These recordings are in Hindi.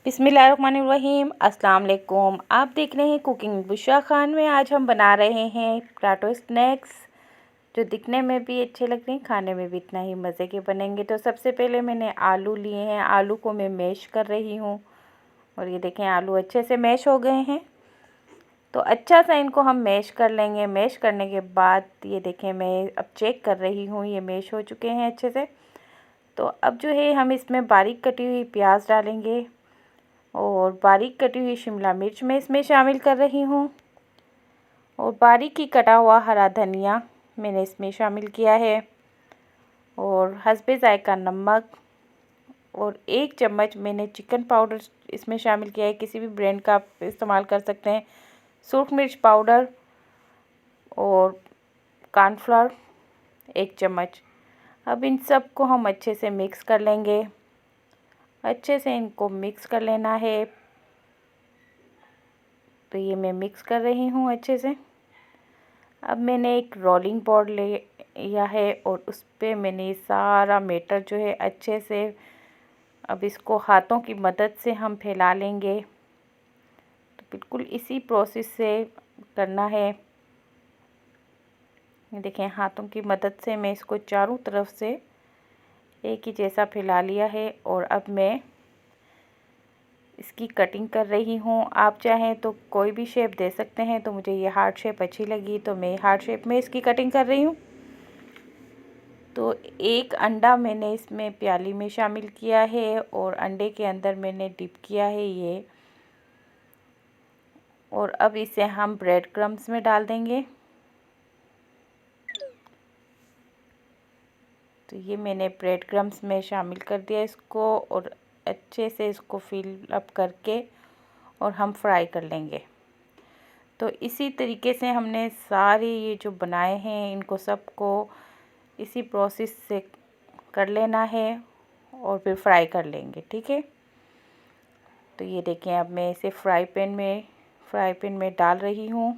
बिस्मिल्लाहिर्रहमानिर्रहीम। अस्सलाम वालेकुम। आप देख रहे हैं कुकिंग विद बुशरा खान में। आज हम बना रहे हैं पटाटो स्नैक्स, जो दिखने में भी अच्छे लगते हैं, खाने में भी इतना ही मज़े के बनेंगे। तो सबसे पहले मैंने आलू लिए हैं, आलू को मैं मैश कर रही हूँ और ये देखें आलू अच्छे से मैश हो गए हैं। तो अच्छा सा इनको हम मैश कर लेंगे। मैश करने के बाद ये देखें मैं अब चेक कर रही हूँ, ये मैश हो चुके हैं अच्छे से। तो अब जो है हम इसमें बारीक कटी हुई प्याज डालेंगे और बारीक कटी हुई शिमला मिर्च मैं इसमें शामिल कर रही हूँ और बारीक ही कटा हुआ हरा धनिया मैंने इसमें शामिल किया है और हस्बे ज़ायका नमक और 1 चम्मच मैंने चिकन पाउडर इसमें शामिल किया है। किसी भी ब्रांड का आप इस्तेमाल कर सकते हैं। सूख मिर्च पाउडर और कॉर्नफ्लोर 1 चम्मच। अब इन सब को हम अच्छे से मिक्स कर लेंगे। अच्छे से इनको मिक्स कर लेना है। तो ये मैं मिक्स कर रही हूँ अच्छे से। अब मैंने एक रोलिंग बोर्ड लिया है और उस पर मैंने सारा मैटर जो है अच्छे से, अब इसको हाथों की मदद से हम फैला लेंगे। तो बिल्कुल इसी प्रोसेस से करना है। देखें हाथों की मदद से मैं इसको चारों तरफ से एक ही जैसा फैला लिया है और अब मैं इसकी कटिंग कर रही हूँ। आप चाहें तो कोई भी शेप दे सकते हैं। तो मुझे ये हार्ट शेप अच्छी लगी तो मैं हार्ट शेप में इसकी कटिंग कर रही हूँ। तो एक अंडा मैंने इसमें प्याली में शामिल किया है और अंडे के अंदर मैंने डिप किया है ये। और अब इसे हम ब्रेड क्रम्स में डाल देंगे। तो ये मैंने ब्रेड क्रम्स में शामिल कर दिया इसको और अच्छे से इसको फिल अप करके और हम फ्राई कर लेंगे। तो इसी तरीके से हमने सारे ये जो बनाए हैं इनको सबको इसी प्रोसेस से कर लेना है और फिर फ्राई कर लेंगे, ठीक है। तो ये देखें अब मैं इसे फ्राई पैन में डाल रही हूँ।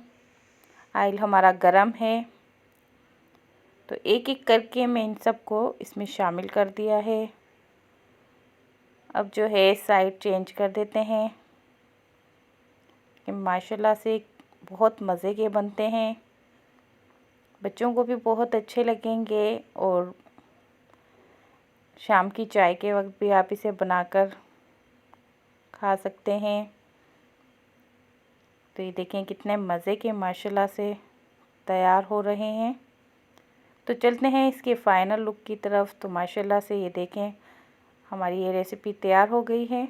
ऑयल हमारा गरम है। तो एक एक करके मैं इन सबको इसमें शामिल कर दिया है। अब जो है साइड चेंज कर देते हैं। कि माशाल्लाह से बहुत मज़े के बनते हैं, बच्चों को भी बहुत अच्छे लगेंगे और शाम की चाय के वक्त भी आप इसे बनाकर खा सकते हैं। तो ये देखें कितने मज़े के माशाल्लाह से तैयार हो रहे हैं। तो चलते हैं इसके फ़ाइनल लुक की तरफ। तो माशाल्लाह से ये देखें हमारी ये रेसिपी तैयार हो गई है।